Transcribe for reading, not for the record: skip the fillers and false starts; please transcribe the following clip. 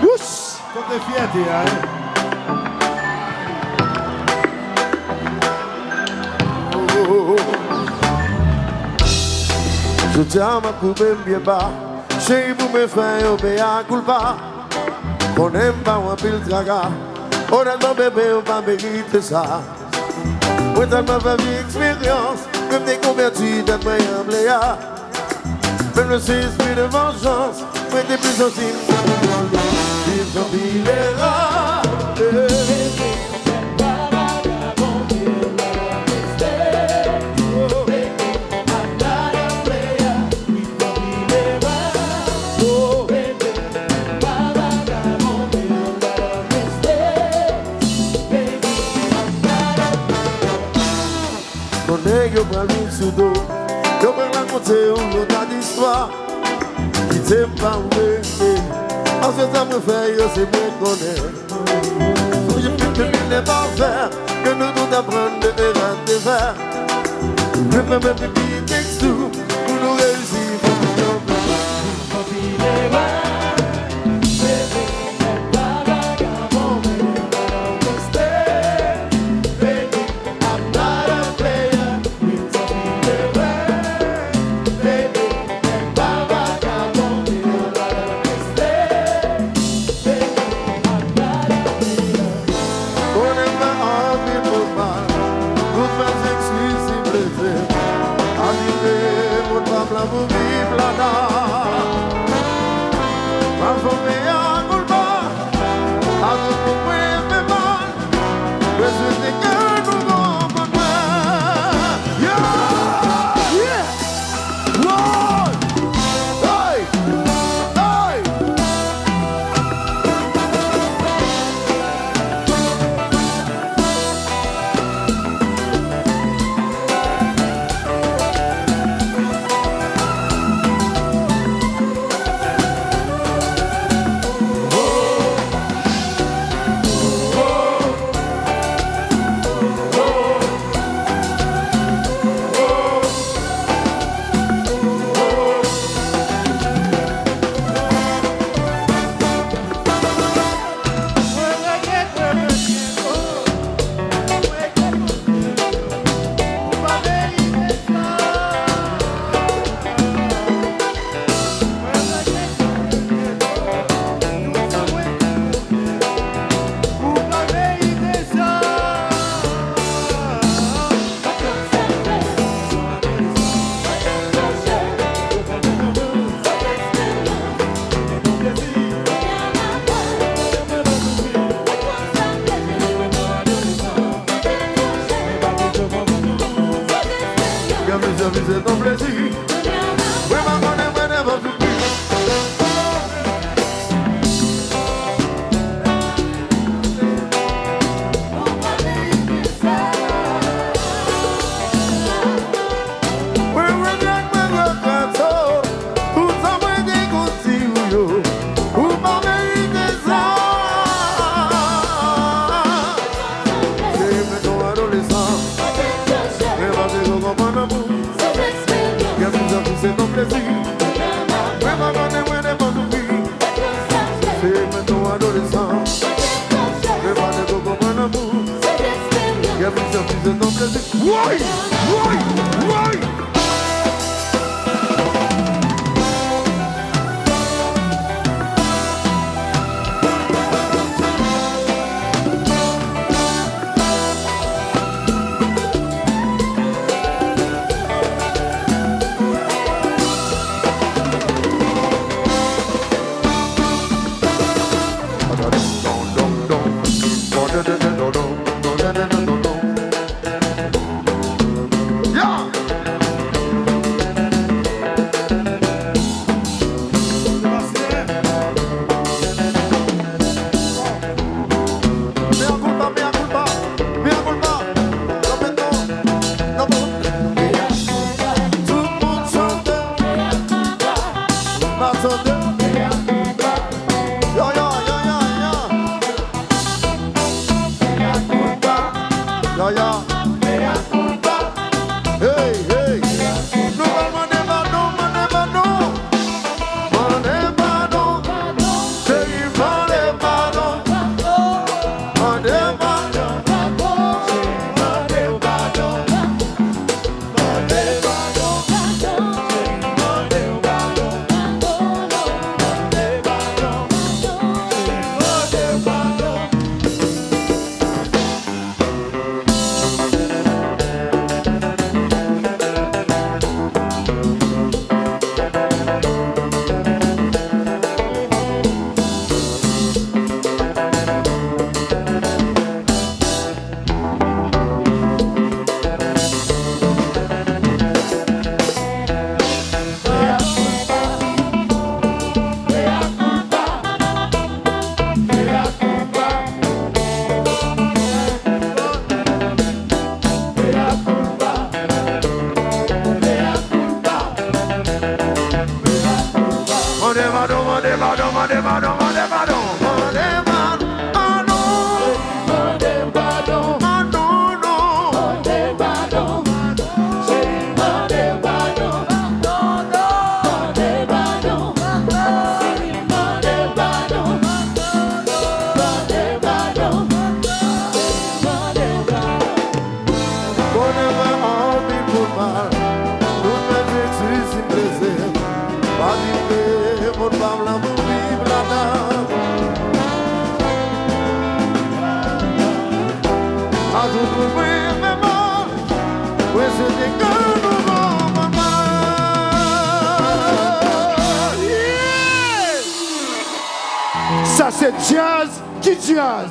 Ouch! Côté fierté, hein? Je tiens ma coupe bien bas. Chez vous me fait un béa culpa. On n'aime pas un pile traga. On a ton bébé, on va mériter ça. Moi, t'as ma vie expérience. Même des convertis d'être meilleur bléa. Même le esprit de vengeance. Moi, t'es plus sensible. Ils sont bilérats. Yo pral min sou do, yo pral raconte ou yo ta d'histoire. Ki t'aime pas ou rete, an se ta me fè yo se me konè. Ou je peux te mille pas faire, que nous tout apprendre de erreur de faire. Je peux même te quitter textou, pour nous réussir, pour nous comprendre. C'est ton plaisir. Why? Yeah! Ça c'est jazz qui jazz.